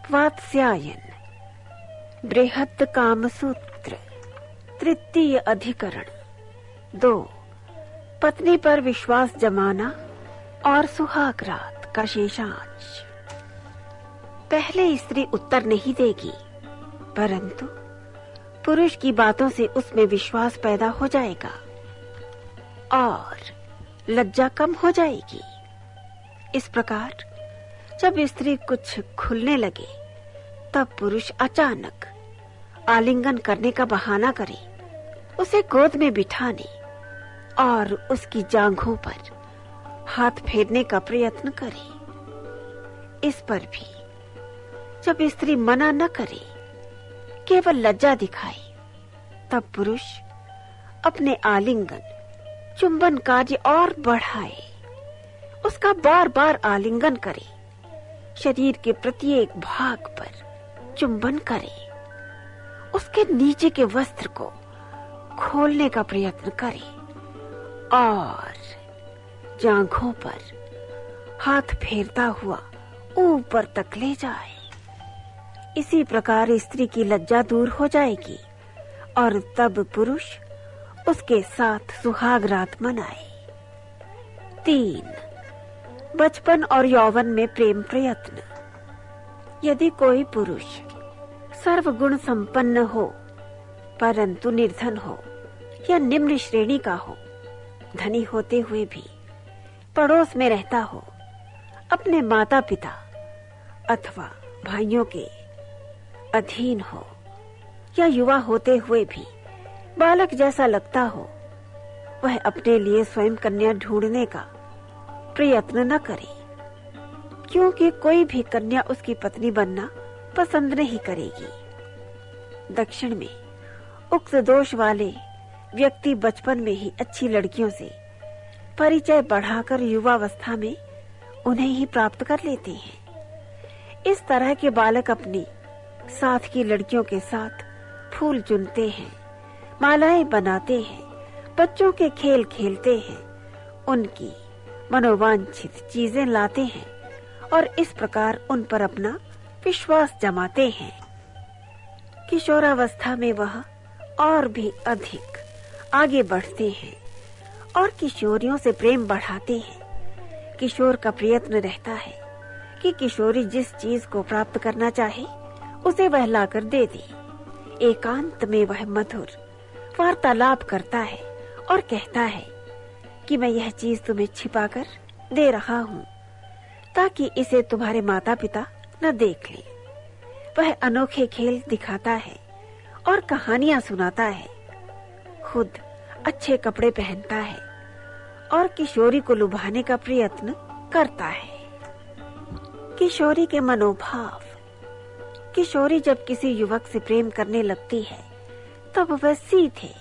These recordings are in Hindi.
वात्स्यायन बृहत् कामसूत्र तृतीय अधिकरण 2 पत्नी पर विश्वास जमाना और सुहागरात का शेषांश। पहले स्त्री उत्तर नहीं देगी, परंतु पुरुष की बातों से उसमें विश्वास पैदा हो जाएगा और लज्जा कम हो जाएगी। इस प्रकार जब स्त्री कुछ खुलने लगे तब पुरुष अचानक आलिंगन करने का बहाना करे, उसे गोद में बिठाने और उसकी जांघों पर हाथ फेरने का प्रयत्न करे। इस पर भी जब स्त्री मना न करे, केवल लज्जा दिखाए, तब पुरुष अपने आलिंगन चुंबन कार्य और बढ़ाए, उसका बार बार आलिंगन करे, शरीर के प्रत्येक भाग पर चुंबन करे, उसके नीचे के वस्त्र को खोलने का प्रयत्न करे और जांघों पर हाथ फेरता हुआ ऊपर तक ले जाए। इसी प्रकार स्त्री की लज्जा दूर हो जाएगी और तब पुरुष उसके साथ सुहाग रात मनाए। 3 बचपन और यौवन में प्रेम प्रयत्न। यदि कोई पुरुष सर्वगुण संपन्न हो परंतु निर्धन हो या निम्न श्रेणी का हो, धनी होते हुए भी पड़ोस में रहता हो, अपने माता पिता अथवा भाइयों के अधीन हो या युवा होते हुए भी बालक जैसा लगता हो, वह अपने लिए स्वयं कन्या ढूंढने का प्रयत्न न करे, क्योंकि कोई भी कन्या उसकी पत्नी बनना पसंद नहीं करेगी। दक्षिण में उक्त दोष वाले व्यक्ति बचपन में ही अच्छी लड़कियों से परिचय बढ़ाकर युवावस्था में उन्हें ही प्राप्त कर लेते हैं। इस तरह के बालक अपनी साथ की लड़कियों के साथ फूल चुनते हैं, मालाएं बनाते हैं, बच्चों के खेल खेलते हैं, उनकी मनोवांछित चीजें लाते हैं और इस प्रकार उन पर अपना विश्वास जमाते हैं। किशोरावस्था में वह और भी अधिक आगे बढ़ते हैं और किशोरियों से प्रेम बढ़ाते हैं। किशोर का प्रयत्न रहता है कि किशोरी जिस चीज को प्राप्त करना चाहे उसे वह लाकर दे दे। एकांत में वह मधुर वार्तालाप करता है और कहता है कि मैं यह चीज तुम्हें छिपाकर दे रहा हूँ ताकि इसे तुम्हारे माता पिता न देख लें। वह अनोखे खेल दिखाता है और कहानियां सुनाता है, खुद अच्छे कपड़े पहनता है और किशोरी को लुभाने का प्रयत्न करता है। किशोरी के मनोभाव। किशोरी जब किसी युवक से प्रेम करने लगती है तब वह सीधे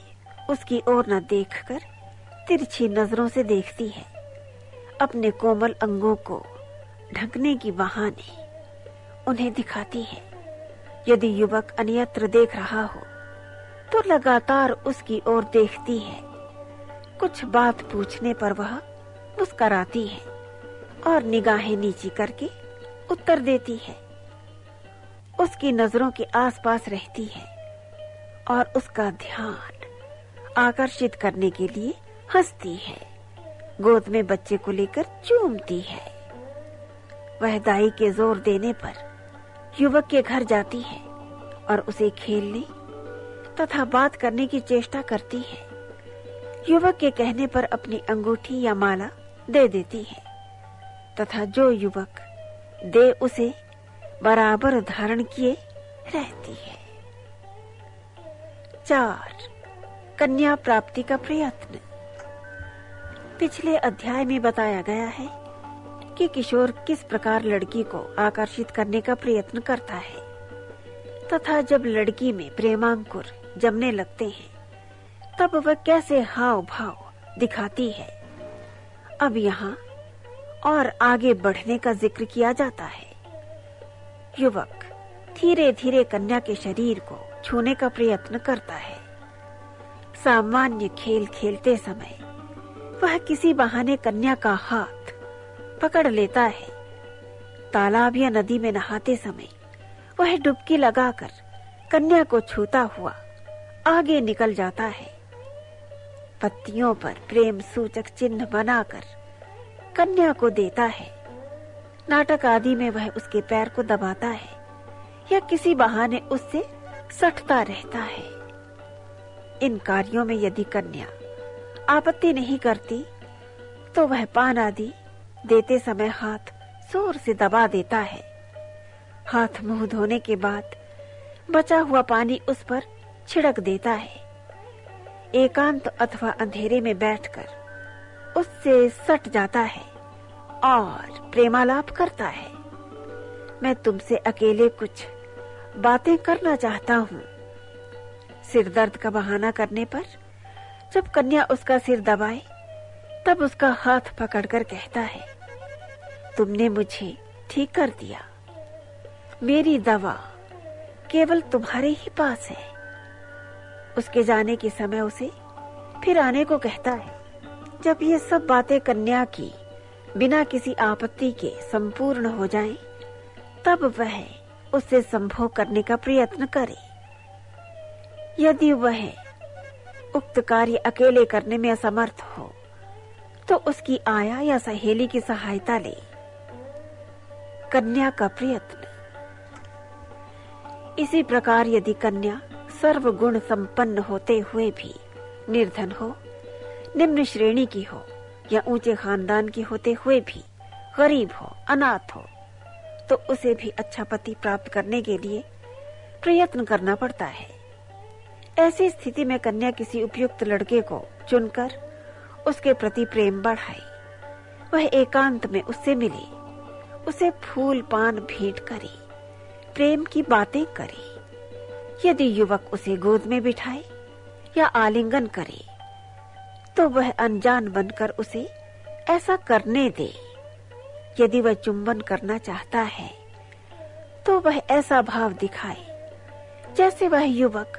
उसकी ओर न देखकर तिरछी नजरों से देखती है, अपने कोमल अंगों को ढकने की बहाने उन्हें दिखाती है। यदि युवक अन्यत्र देख रहा हो तो लगातार उसकी ओर देखती है। कुछ बात पूछने पर वह मुस्कुराती है और निगाहें नीची करके उत्तर देती है। उसकी नजरों के आसपास रहती है और उसका ध्यान आकर्षित करने के लिए हंसती है, गोद में बच्चे को लेकर चूमती है। वह दाई के जोर देने पर युवक के घर जाती है और उसे खेलने तथा बात करने की चेष्टा करती है। युवक के कहने पर अपनी अंगूठी या माला दे देती है तथा जो युवक दे उसे बराबर धारण किए रहती है। 4 कन्या प्राप्ति का प्रयत्न। पिछले अध्याय में बताया गया है कि किशोर किस प्रकार लड़की को आकर्षित करने का प्रयत्न करता है तथा जब लड़की में प्रेमांकुर जमने लगते हैं तब वह कैसे हाव भाव दिखाती है। अब यहाँ और आगे बढ़ने का जिक्र किया जाता है। युवक धीरे धीरे कन्या के शरीर को छूने का प्रयत्न करता है। सामान्य खेल खेलते समय वह किसी बहाने कन्या का हाथ पकड़ लेता है। तालाब या नदी में नहाते समय वह डुबकी लगाकर कन्या को छूता हुआ आगे निकल जाता है। पत्तियों पर प्रेम सूचक चिन्ह बनाकर कन्या को देता है। नाटक आदि में वह उसके पैर को दबाता है या किसी बहाने उससे सटता रहता है। इन कार्यों में यदि कन्या आपत्ति नहीं करती तो वह पान आदि देते समय हाथ जोर से दबा देता है। हाथ मुंह धोने के बाद बचा हुआ पानी उस पर छिड़क देता है। एकांत अथवा अंधेरे में बैठकर उससे सट जाता है और प्रेमालाप करता है। मैं तुमसे अकेले कुछ बातें करना चाहता हूँ। सिर दर्द का बहाना करने पर जब कन्या उसका सिर दबाए तब उसका हाथ पकड़कर कहता है, तुमने मुझे ठीक कर दिया। मेरी दवा केवल तुम्हारे ही पास है। उसके जाने के समय उसे फिर आने को कहता है। जब ये सब बातें कन्या की बिना किसी आपत्ति के संपूर्ण हो जाएं, तब वह उससे संभोग करने का प्रयत्न करे। यदि वह उक्त कार्य अकेले करने में असमर्थ हो तो उसकी आया या सहेली की सहायता ले। कन्या का प्रयत्न। इसी प्रकार यदि कन्या सर्वगुण संपन्न होते हुए भी निर्धन हो, निम्न श्रेणी की हो या ऊंचे खानदान की होते हुए भी गरीब हो, अनाथ हो, तो उसे भी अच्छा पति प्राप्त करने के लिए प्रयत्न करना पड़ता है। ऐसी स्थिति में कन्या किसी उपयुक्त लड़के को चुनकर उसके प्रति प्रेम बढ़ाए। वह एकांत में उससे मिले, उसे फूल पान भेंट करे, प्रेम की बातें करे। यदि युवक उसे गोद में बिठाए या आलिंगन करे तो वह अनजान बनकर उसे ऐसा करने दे। यदि वह चुंबन करना चाहता है तो वह ऐसा भाव दिखाए जैसे वह युवक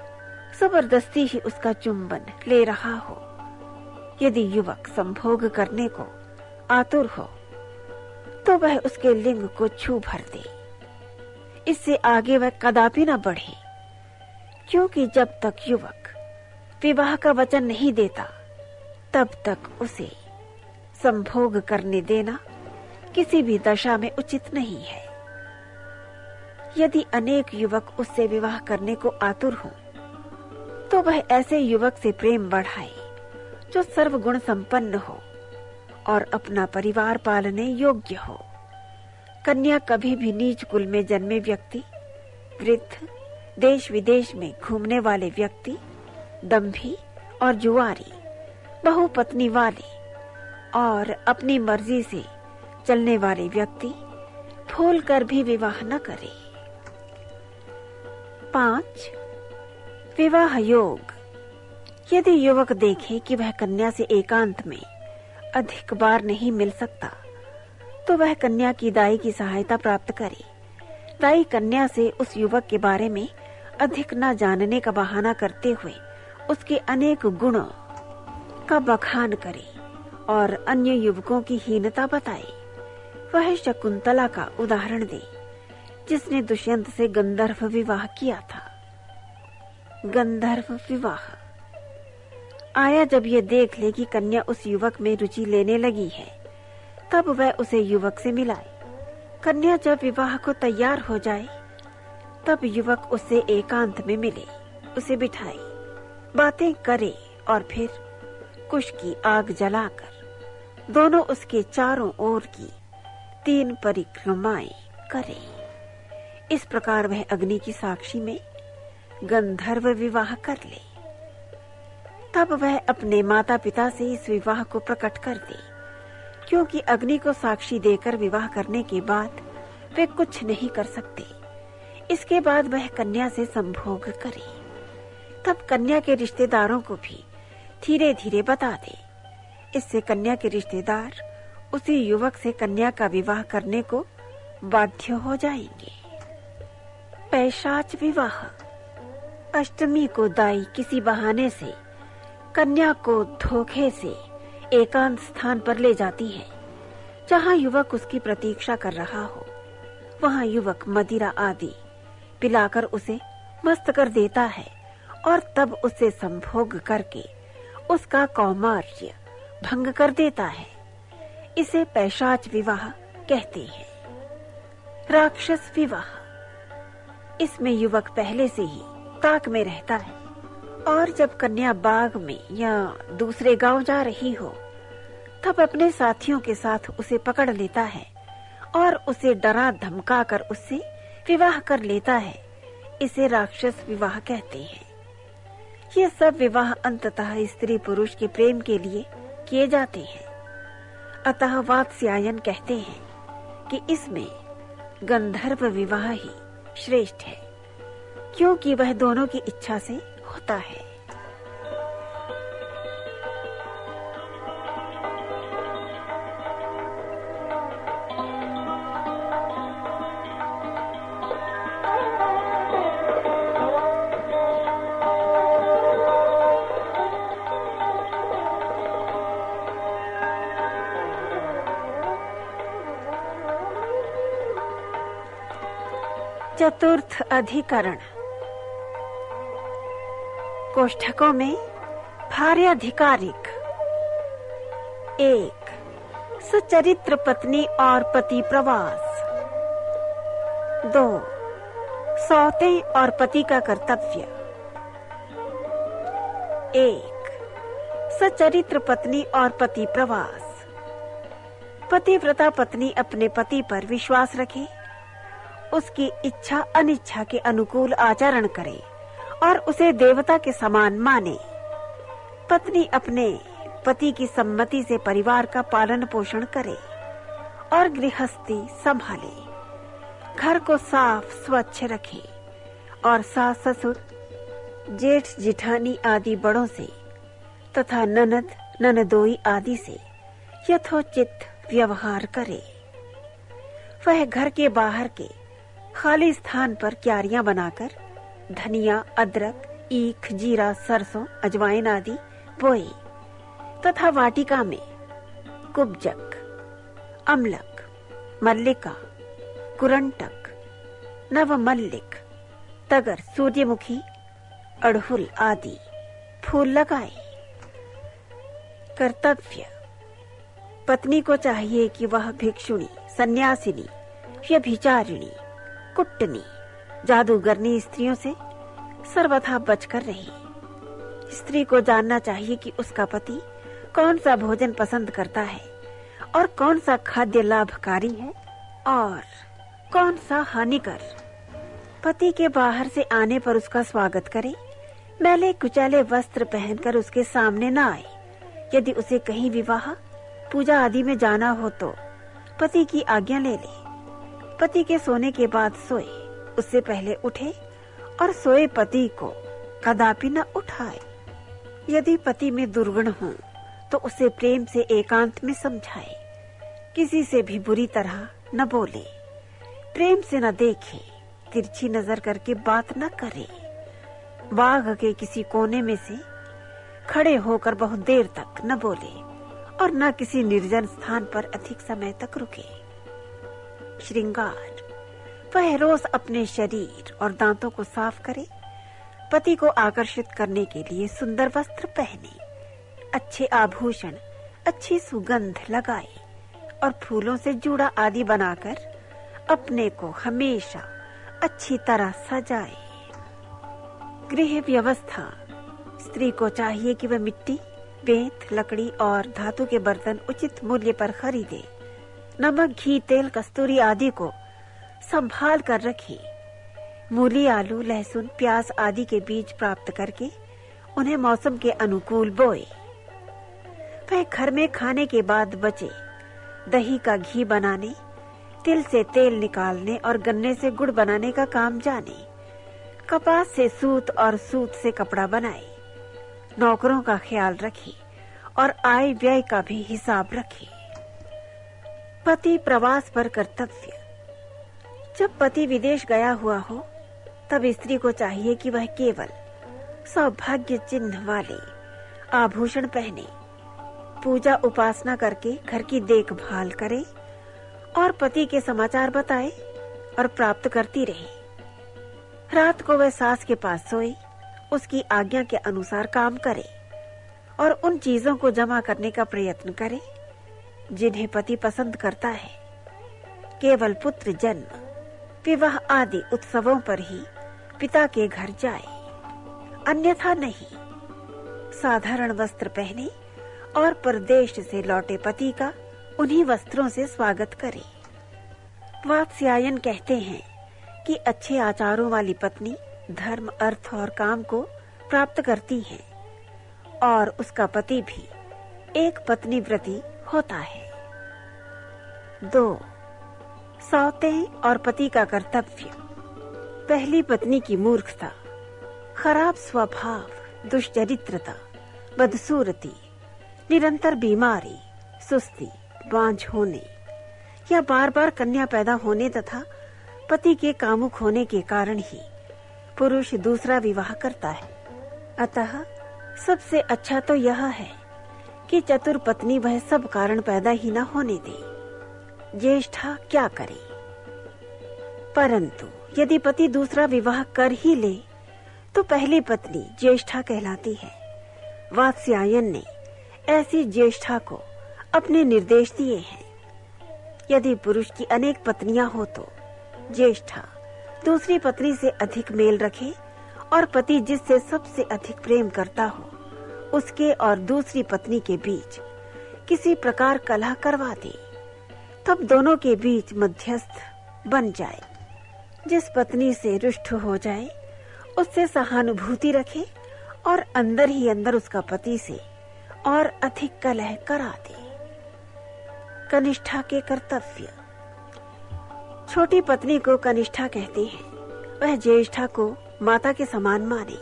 जबरदस्ती ही उसका चुंबन ले रहा हो। यदि युवक संभोग करने को आतुर हो तो वह उसके लिंग को छू भर दे। इससे आगे वह कदापि न बढ़े, क्योंकि जब तक युवक विवाह का वचन नहीं देता तब तक उसे संभोग करने देना किसी भी दशा में उचित नहीं है। यदि अनेक युवक उससे विवाह करने को आतुर हों, तो वह ऐसे युवक से प्रेम बढ़ाए जो सर्वगुण संपन्न हो और अपना परिवार पालने योग्य हो। कन्या कभी भी नीच कुल में जन्मे व्यक्ति, वृद्ध, देश विदेश में घूमने वाले व्यक्ति, दंभी और जुआरी, बहुपत्नी वाले और अपनी मर्जी से चलने वाले व्यक्ति भूल कर भी विवाह न करे। 5. विवाह योग। यदि युवक देखे कि वह कन्या से एकांत में अधिक बार नहीं मिल सकता तो वह कन्या की दाई की सहायता प्राप्त करे। दाई कन्या से उस युवक के बारे में अधिक न जानने का बहाना करते हुए उसके अनेक गुणों का बखान करे और अन्य युवकों की हीनता बताए। वह शकुंतला का उदाहरण दे जिसने दुष्यंत से गंधर्व विवाह किया था। गंधर्व विवाह। आया जब यह देख ले कि कन्या उस युवक में रुचि लेने लगी है तब वह उसे युवक से मिलाए। कन्या जब विवाह को तैयार हो जाए तब युवक उससे एकांत में मिले, उसे बिठाए, बातें करे और फिर कुश की आग जलाकर दोनों उसके चारों ओर की 3 परिक्रमाएं करे। इस प्रकार वह अग्नि की साक्षी में गंधर्व विवाह कर ले। तब वह अपने माता पिता से इस विवाह को प्रकट कर दे, क्योंकि अग्नि को साक्षी देकर विवाह करने के बाद वे कुछ नहीं कर सकते। इसके बाद वह कन्या से संभोग करे। तब कन्या के रिश्तेदारों को भी धीरे धीरे बता दे। इससे कन्या के रिश्तेदार उसी युवक से कन्या का विवाह करने को बाध्य हो जाएंगे। पैशाच विवाह। अष्टमी को दाई किसी बहाने से कन्या को धोखे से एकांत स्थान पर ले जाती है जहां युवक उसकी प्रतीक्षा कर रहा हो। वहां युवक मदिरा आदि पिलाकर उसे मस्त कर देता है और तब उसे संभोग करके उसका कौमार्य भंग कर देता है। इसे पैशाच विवाह कहते हैं। राक्षस विवाह, इसमें युवक पहले से ही ताक में रहता है और जब कन्या बाग में या दूसरे गांव जा रही हो तब अपने साथियों के साथ उसे पकड़ लेता है और उसे डरा धमका कर उससे विवाह कर लेता है। इसे राक्षस विवाह कहते हैं। ये सब विवाह अंततः स्त्री पुरुष के प्रेम के लिए किए जाते हैं। अतः वात्स्यायन कहते हैं कि इसमें गंधर्व विवाह ही श्रेष्ठ है, क्योंकि वह दोनों की इच्छा से होता है। चतुर्थ अधिकरण। कोष्ठकों में भार्याधिकारिक। 1. सुचरित्र पत्नी और पति प्रवास। 2. सौतें और पति का कर्तव्य। 1. सचरित्र पत्नी और पति प्रवास। पतिव्रता पत्नी अपने पति पर विश्वास रखे, उसकी इच्छा अनिच्छा के अनुकूल आचरण करे और उसे देवता के समान माने। पत्नी अपने पति की सम्मति से परिवार का पालन पोषण करे और गृहस्थी संभाले, घर को साफ स्वच्छ रखे और सास ससुर, जेठ जिठानी आदि बड़ों से तथा ननद ननदोई आदि से यथोचित व्यवहार करे। वह घर के बाहर के खाली स्थान पर क्यारियां बनाकर धनिया, अदरक, ईख, जीरा, सरसों, अजवाइन आदि बोए तथा वाटिका में कुब्जक, अमलक, मल्लिका, कुरंटक, नवमल्लिक, तगर, सूर्यमुखी, अड़हुल आदि फूल लगाए। कर्तव्य, पत्नी को चाहिए कि वह भिक्षुणी, सन्यासिनी, व्यभिचारिणी, कुट्टनी, जादूगरनी स्त्रियों से सर्वथा बचकर रहे। स्त्री को जानना चाहिए कि उसका पति कौन सा भोजन पसंद करता है और कौन सा खाद्य लाभकारी है और कौन सा हानिकर। पति के बाहर से आने पर उसका स्वागत करे, मैले कुचैले वस्त्र पहनकर उसके सामने न आए। यदि उसे कहीं विवाह, पूजा आदि में जाना हो तो पति की आज्ञा ले ले। पति के सोने के बाद सोए, उससे पहले उठे और सोए पति को कदापि न उठाए। यदि पति में दुर्गुण हो तो उसे प्रेम से एकांत में समझाए। किसी से भी बुरी तरह न बोले, प्रेम से न देखे, तिरछी नजर करके बात न करे। बाग के किसी कोने में से खड़े होकर बहुत देर तक न बोले और न किसी निर्जन स्थान पर अधिक समय तक रुके। श्रृंगार, वह रोज अपने शरीर और दांतों को साफ करे, पति को आकर्षित करने के लिए सुंदर वस्त्र पहने, अच्छे आभूषण, अच्छी सुगंध लगाए और फूलों से जूड़ा आदि बनाकर अपने को हमेशा अच्छी तरह सजाए। गृह व्यवस्था, स्त्री को चाहिए कि वह मिट्टी, बेंत, लकड़ी और धातु के बर्तन उचित मूल्य पर खरीदे। नमक, घी, तेल, कस्तूरी आदि को संभाल कर रखे। मूली, आलू, लहसुन, प्याज आदि के बीज प्राप्त करके उन्हें मौसम के अनुकूल बोए। वह घर में खाने के बाद बचे दही का घी बनाने, तिल से तेल निकालने और गन्ने से गुड़ बनाने का काम जाने। कपास से सूत और सूत से कपड़ा बनाए। नौकरों का ख्याल रखे और आय व्यय का भी हिसाब रखे। पति प्रवास पर कर्तव्य, जब पति विदेश गया हुआ हो तब स्त्री को चाहिए कि वह केवल सौभाग्य चिन्ह वाले आभूषण पहने, पूजा उपासना करके घर की देखभाल करे और पति के समाचार बताए और प्राप्त करती रहे। रात को वह सास के पास सोए, उसकी आज्ञा के अनुसार काम करे और उन चीजों को जमा करने का प्रयत्न करे जिन्हें पति पसंद करता है। केवल पुत्र जन्म, विवाह आदि उत्सवों पर ही पिता के घर जाए, अन्यथा नहीं। साधारण वस्त्र पहने और परदेश से लौटे पति का उन्हीं वस्त्रों से स्वागत करे। वात्स्यायन कहते हैं कि अच्छे आचारों वाली पत्नी धर्म, अर्थ और काम को प्राप्त करती है और उसका पति भी एक पत्नी व्रती होता है। 2. सौतें और पति का कर्तव्य। पहली पत्नी की मूर्खता, खराब स्वभाव, दुष्चरित्रता, बदसूरती, निरंतर बीमारी, सुस्ती, बांझ होने या बार बार कन्या पैदा होने तथा पति के कामुक होने के कारण ही पुरुष दूसरा विवाह करता है। अतः सबसे अच्छा तो यह है कि चतुर पत्नी वह सब कारण पैदा ही न होने दे। ज्येष्ठा क्या करे? परंतु यदि पति दूसरा विवाह कर ही ले तो पहली पत्नी ज्येष्ठा कहलाती है। वात्स्यायन ने ऐसी ज्येष्ठा को अपने निर्देश दिए हैं। यदि पुरुष की अनेक पत्नियां हो तो ज्येष्ठा दूसरी पत्नी से अधिक मेल रखे और पति जिससे सबसे अधिक प्रेम करता हो उसके और दूसरी पत्नी के बीच किसी प्रकार कलह करवा दे, तब दोनों के बीच मध्यस्थ बन जाए। जिस पत्नी से रुष्ट हो जाए उससे सहानुभूति रखे और अंदर ही अंदर उसका पति से और अधिक कलह करा दे। कनिष्ठा के कर्तव्य। छोटी पत्नी को कनिष्ठा कहते हैं। वह ज्येष्ठा को माता के समान माने,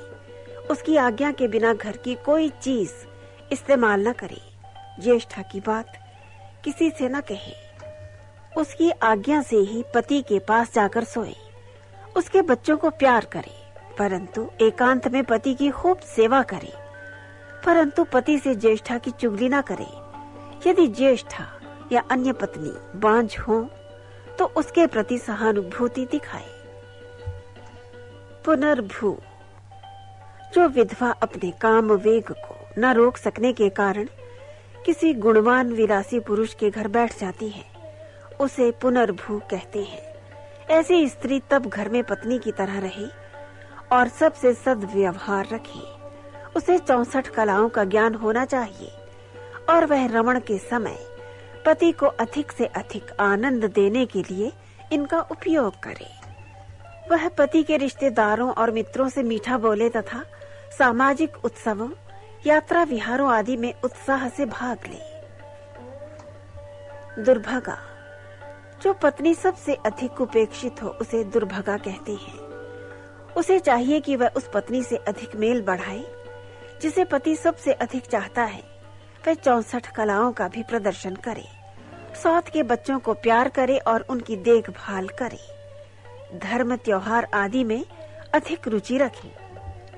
उसकी आज्ञा के बिना घर की कोई चीज इस्तेमाल न करे, ज्येष्ठा की बात किसी से न कहे, उसकी आज्ञा से ही पति के पास जाकर सोए, उसके बच्चों को प्यार करे, परंतु एकांत में पति की खूब सेवा करे, परंतु पति से ज्येष्ठा की चुगली न करे। यदि ज्येष्ठा या अन्य पत्नी बांझ हो तो उसके प्रति सहानुभूति दिखाए। पुनर्भू। जो विधवा अपने काम वेग को न रोक सकने के कारण किसी गुणवान विलासी पुरुष के घर बैठ जाती है, उसे पुनर्भू कहते हैं। ऐसी स्त्री तब घर में पत्नी की तरह रहे और सबसे सद्व्यवहार रखे। उसे 64 कलाओं का ज्ञान होना चाहिए और वह रमण के समय पति को अधिक से अधिक आनंद देने के लिए इनका उपयोग करे। वह पति के रिश्तेदारों और मित्रों से मीठा बोले तथा सामाजिक उत्सवों, यात्रा विहारों आदि में उत्साह से भाग ले। दुर्भगा। जो पत्नी सबसे अधिक उपेक्षित हो उसे दुर्भगा कहते हैं। उसे चाहिए कि वह उस पत्नी से अधिक मेल बढ़ाए जिसे पति सबसे अधिक चाहता है। वह 64 कलाओं का भी प्रदर्शन करे, सौत के बच्चों को प्यार करे और उनकी देखभाल करे, धर्म त्योहार आदि में अधिक रुचि रखे।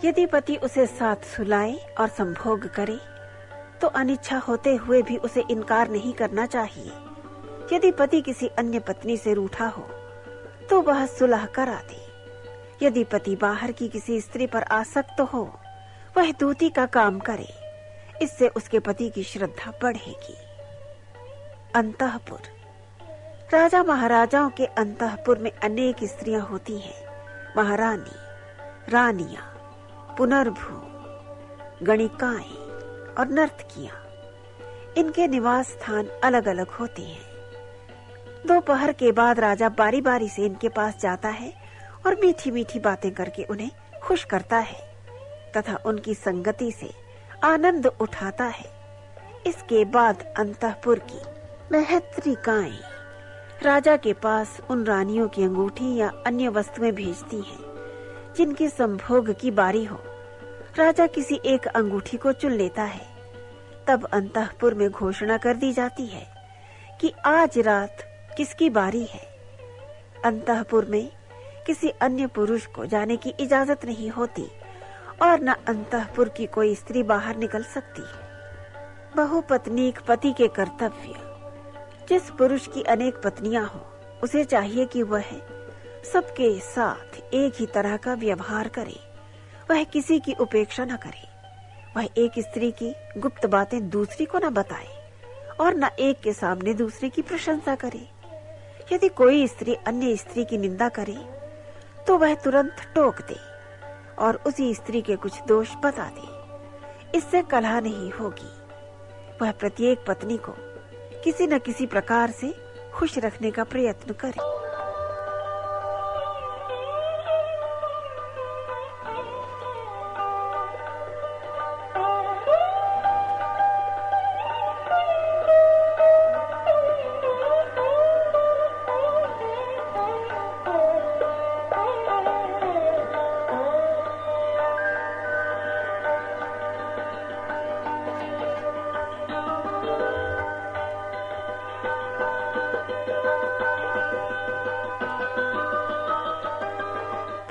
यदि पति उसे साथ सुलाए और संभोग करे तो अनिच्छा होते हुए भी उसे इनकार नहीं करना चाहिए। यदि पति किसी अन्य पत्नी से रूठा हो तो वह सुलह करा दे। यदि पति बाहर की किसी स्त्री पर आसक्त हो वह दूती का काम करे, इससे उसके पति की श्रद्धा बढ़ेगी। अंतःपुर। राजा महाराजाओं के अंतःपुर में अनेक स्त्रियां होती हैं। महारानी, रानियां, पुनर्भू, गणिकाएं और नर्तकियां। इनके निवास स्थान अलग अलग होते हैं। दोपहर के बाद राजा बारी बारी से इनके पास जाता है और मीठी मीठी बातें करके उन्हें खुश करता है तथा उनकी संगति से आनंद उठाता है। इसके बाद अंतःपुर की महत्रिकाएं राजा के पास उन रानियों की अंगूठी या अन्य वस्तुएं भेजती हैं जिनके संभोग की बारी हो। राजा किसी एक अंगूठी को चुन लेता है। तब अंतःपुर में घोषणा कर दी जाती है कि आज रात किसकी बारी है। अंतःपुर में किसी अन्य पुरुष को जाने की इजाजत नहीं होती और न अंतःपुर की कोई स्त्री बाहर निकल सकती है। बहुपत्नीक पति के कर्तव्य। जिस पुरुष की अनेक पत्नियां हो उसे चाहिए कि वह सबके साथ एक ही तरह का व्यवहार करे, वह किसी की उपेक्षा न करे, वह एक स्त्री की गुप्त बातें दूसरी को न बताए और न एक के सामने दूसरे की प्रशंसा करे। यदि कोई स्त्री अन्य स्त्री की निंदा करे तो वह तुरंत टोक दे और उसी स्त्री के कुछ दोष बता दे। इससे कलह नहीं होगी। वह प्रत्येक पत्नी को किसी न किसी प्रकार से खुश रखने का प्रयत्न करे।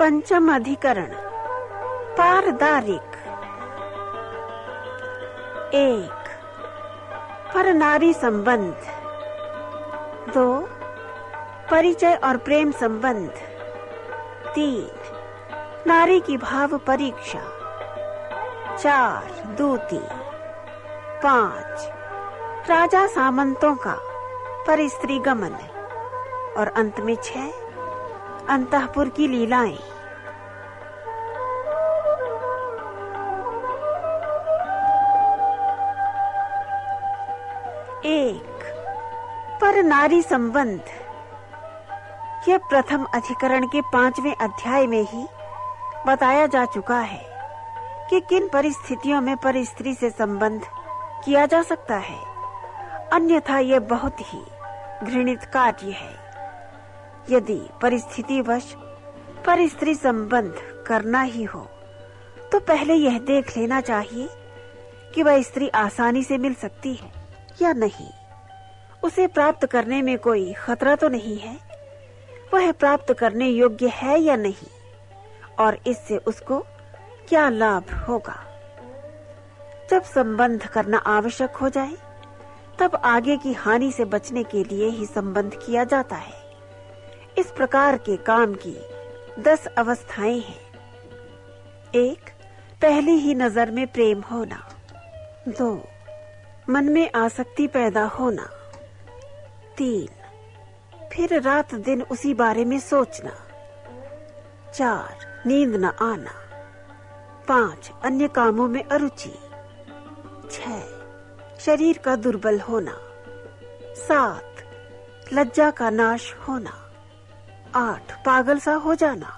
पंचम अधिकरण पारदारिक। 1. पर नारी संबंध। 2. परिचय और प्रेम संबंध। 3. नारी की भाव परीक्षा। 4. दूती। 5. राजा सामंतों का पर स्त्री गमन। और अंत में 6. अंतःपुर की लीलाएं। 1. पर नारी संबंध। यह प्रथम अधिकरण के 5वें अध्याय में ही बताया जा चुका है कि किन परिस्थितियों में पर स्त्री से संबंध किया जा सकता है, अन्यथा यह बहुत ही घृणित कार्य है। यदि परिस्थितिवश पर स्त्री संबंध करना ही हो तो पहले यह देख लेना चाहिए कि वह स्त्री आसानी से मिल सकती है या नहीं, उसे प्राप्त करने में कोई खतरा तो नहीं है, वह प्राप्त करने योग्य है या नहीं, और इससे उसको क्या लाभ होगा। जब संबंध करना आवश्यक हो जाए तब आगे की हानि से बचने के लिए ही संबंध किया जाता है। इस प्रकार के काम की 10 अवस्थाएं हैं। 1. पहली ही नजर में प्रेम होना। 2. मन में आसक्ति पैदा होना। 3. फिर रात दिन उसी बारे में सोचना। 4. नींद न आना। 5. अन्य कामों में अरुचि। 6. शरीर का दुर्बल होना। 7. लज्जा का नाश होना। 8. पागल सा हो जाना।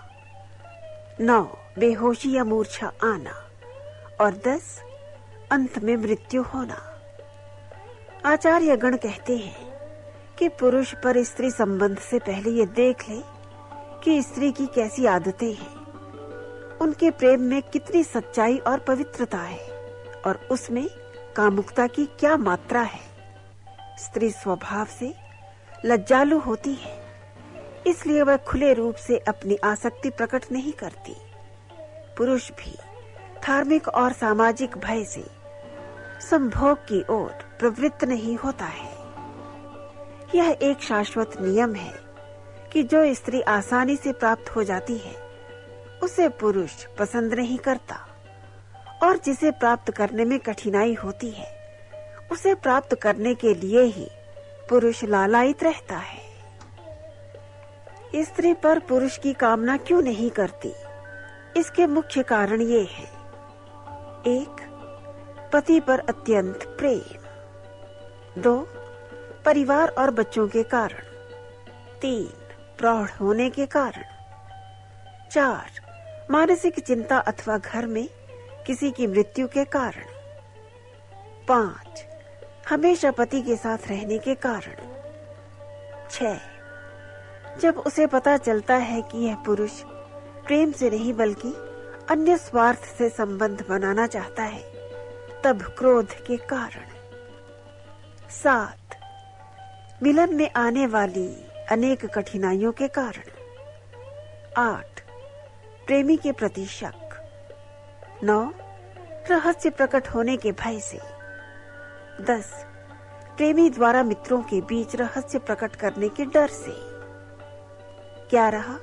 9. बेहोशी या मूर्छा आना। और 10. अंत में मृत्यु होना। आचार्य गण कहते हैं कि पुरुष पर स्त्री संबंध से पहले ये देख ले कि स्त्री की कैसी आदतें हैं, उनके प्रेम में कितनी सच्चाई और पवित्रता है और उसमें कामुकता की क्या मात्रा है। स्त्री स्वभाव से लज्जालु होती है, इसलिए वह खुले रूप से अपनी आसक्ति प्रकट नहीं करती। पुरुष भी धार्मिक और सामाजिक भय से संभोग की ओर प्रवृत्त नहीं होता है। यह एक शाश्वत नियम है कि जो स्त्री आसानी से प्राप्त हो जाती है उसे पुरुष पसंद नहीं करता, और जिसे प्राप्त करने में कठिनाई होती है उसे प्राप्त करने के लिए ही पुरुष लालायित रहता है। स्त्री पर पुरुष की कामना क्यों नहीं करती, इसके मुख्य कारण ये है। 1. पति पर अत्यंत प्रेम। 2. परिवार और बच्चों के कारण। 3. प्रौढ़ होने के कारण। 4. मानसिक चिंता अथवा घर में किसी की मृत्यु के कारण। 5. हमेशा पति के साथ रहने के कारण। 6. जब उसे पता चलता है कि यह पुरुष प्रेम से नहीं बल्कि अन्य स्वार्थ से संबंध बनाना चाहता है, तब क्रोध के कारण। 7. मिलन में आने वाली अनेक कठिनाइयों के कारण। 8. प्रेमी के प्रति शक। 9. रहस्य प्रकट होने के भय से। 10. प्रेमी द्वारा मित्रों के बीच रहस्य प्रकट करने के डर से। 11.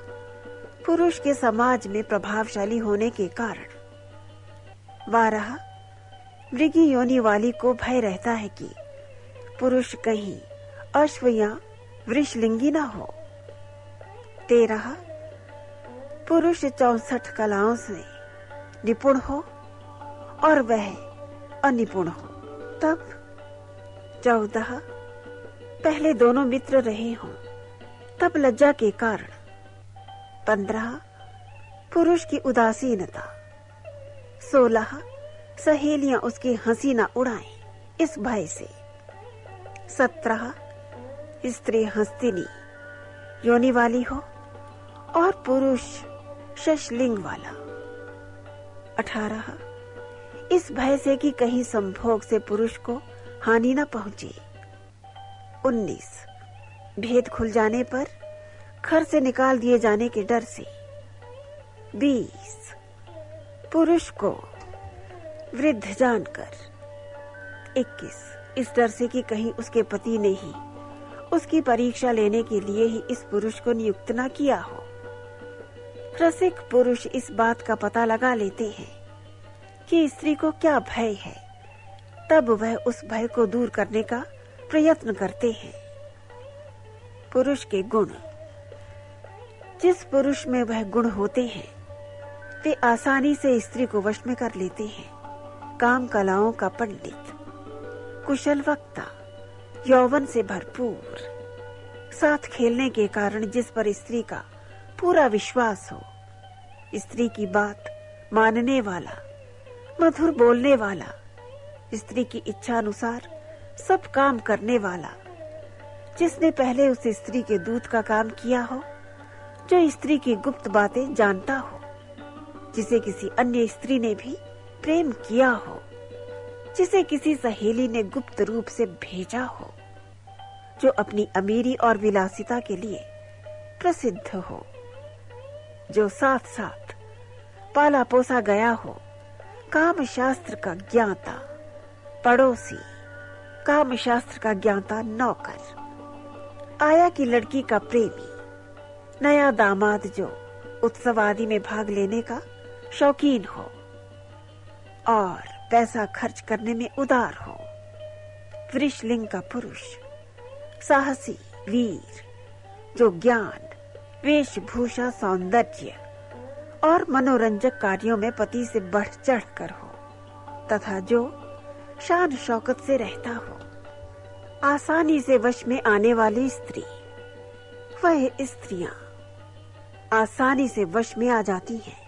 पुरुष के समाज में प्रभावशाली होने के कारण। 12 मृगी योनि वाली को भय रहता है कि पुरुष कहीं अश्व या वृषलिंगी न हो। 13 पुरुष 64 कलाओं से निपुण हो और वह अनिपुण हो। तब 14 पहले दोनों मित्र रहे हों, तब लज्जा के कारण। 15 पुरुष की उदासीनता। 16 सहेलियां उसकी हंसी न उड़ाएं इस भय से। 17 स्त्री हस्तिनी योनि वाली हो और पुरुष शशलिंग वाला। 18 इस भय से कि कहीं संभोग से पुरुष को हानि न पहुंचे। 19 भेद खुल जाने पर घर से निकाल दिए जाने के डर से। 20 पुरुष को वृद्ध जानकर। 21 इस डर से कि कहीं उसके पति ने ही उसकी परीक्षा लेने के लिए ही इस पुरुष को नियुक्त न किया हो। रसिक पुरुष इस बात का पता लगा लेते हैं कि स्त्री को क्या भय है, तब वह उस भय को दूर करने का प्रयत्न करते हैं। पुरुष के गुण। जिस पुरुष में वह गुण होते हैं वे आसानी से स्त्री को वश में कर लेते हैं। काम कलाओं का पंडित, कुशल वक्ता, यौवन से भरपूर, साथ खेलने के कारण जिस पर स्त्री का पूरा विश्वास हो, स्त्री की बात मानने वाला, मधुर बोलने वाला, स्त्री की इच्छा अनुसार सब काम करने वाला, जिसने पहले उस स्त्री के दूत का काम किया हो, जो स्त्री की गुप्त बातें जानता हो, जिसे किसी अन्य स्त्री ने भी प्रेम किया हो, जिसे किसी सहेली ने गुप्त रूप से भेजा हो, जो अपनी अमीरी और विलासिता के लिए प्रसिद्ध हो, जो साथ साथ पाला पोसा गया हो, काम शास्त्र का ज्ञाता, पड़ोसी, काम शास्त्र का ज्ञाता नौकर, आया की लड़की का प्रेमी, नया दामाद जो उत्सव आदि में भाग लेने का शौकीन हो और पैसा खर्च करने में उदार हो। वृषलिंग का पुरुष साहसी, वीर, जो ज्ञान, वेशभूषा, सौंदर्य और मनोरंजक कार्यों में पति से बढ़ चढ़ कर हो, तथा जो शान शौकत से रहता हो। आसानी से वश में आने वाली स्त्री। वह स्त्रियां आसानी से वश में आ जाती हैं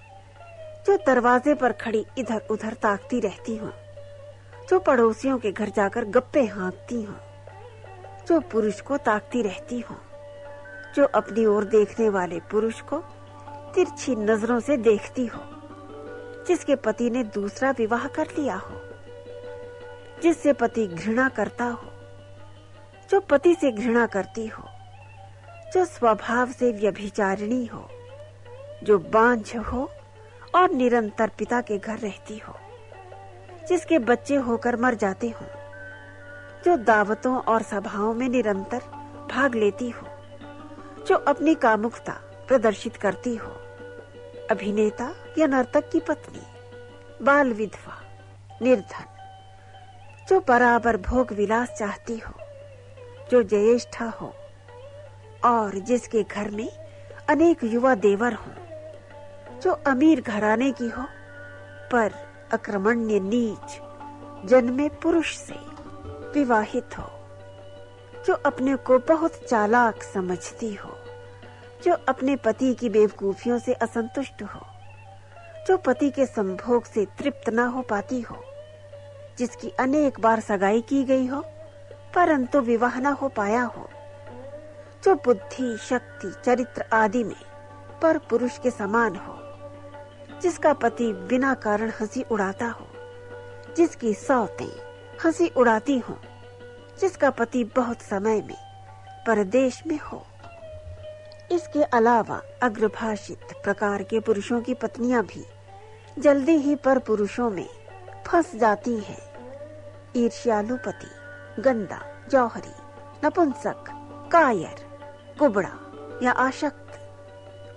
जो दरवाजे पर खड़ी इधर उधर ताकती रहती हों, जो पड़ोसियों के घर जाकर गप्पे हाँकती हों, जो पुरुष को ताकती रहती हों, जो अपनी ओर देखने वाले पुरुष को तिरछी नजरों से देखती हो, जिसके पति ने दूसरा विवाह कर लिया हो, जिससे पति घृणा करता हो, जो पति से घृणा करती हो, जो स्वभाव से व्यभिचारिणी हो, जो बांझ हो और निरंतर पिता के घर रहती हो, जिसके बच्चे होकर मर जाते हो, जो दावतों और सभाओं में निरंतर भाग लेती हो, जो अपनी कामुकता प्रदर्शित करती हो, अभिनेता या नर्तक की पत्नी, बाल विधवा, निर्धन, जो बराबर भोग विलास चाहती हो, जो ज्येष्ठा हो और जिसके घर में अनेक युवा देवर हों, जो अमीर घराने की हो पर अक्रमण्य नीच जन्मे पुरुष से विवाहित हो, जो अपने को बहुत चालाक समझती हो, जो अपने पति की बेवकूफियों से असंतुष्ट हो, जो पति के संभोग से तृप्त न हो पाती हो, जिसकी अनेक बार सगाई की गई हो परंतु विवाह न हो पाया हो, जो बुद्धि, शक्ति, चरित्र आदि में पर पुरुष के समान हो, जिसका पति बिना कारण हंसी उड़ाता हो, जिसकी सौतें हंसी उड़ाती हो, जिसका पति बहुत समय में परदेश में हो। इसके अलावा अग्रभाषित प्रकार के पुरुषों की पत्नियां भी जल्दी ही पर पुरुषों में फंस जाती हैं। ईर्ष्यालु पति, गंदा, जौहरी, नपुंसक, कायर, कुबड़ा या आशक्त,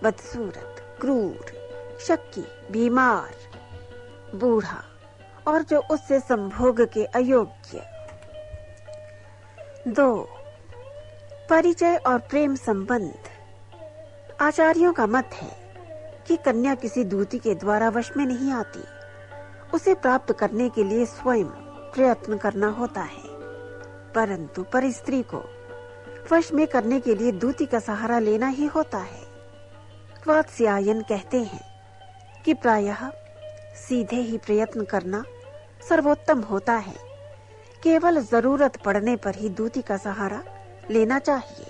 बदसूरत, क्रूर, शक्की, बीमार, बूढ़ा और जो उससे संभोग के अयोग्य। 2. परिचय और प्रेम संबंध। आचार्यों का मत है कि कन्या किसी दूती के द्वारा वश में नहीं आती, उसे प्राप्त करने के लिए स्वयं प्रयत्न करना होता है, परंतु पर स्त्री को वश में करने के लिए दूती का सहारा लेना ही होता है। वात्स्यायन कहते हैं कि प्रायः सीधे ही प्रयत्न करना सर्वोत्तम होता है, केवल जरूरत पड़ने पर ही दूती का सहारा लेना चाहिए।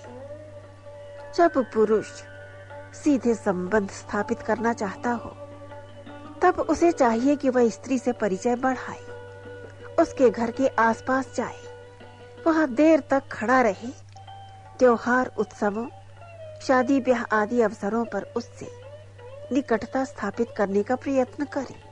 जब पुरुष सीधे संबंध स्थापित करना चाहता हो तब उसे चाहिए कि वह स्त्री से परिचय बढ़ाए, उसके घर के आसपास जाए, वहां देर तक खड़ा रहे, त्योहार, उत्सवों, शादी ब्याह आदि अवसरों पर उससे निकटता स्थापित करने का प्रयत्न करे।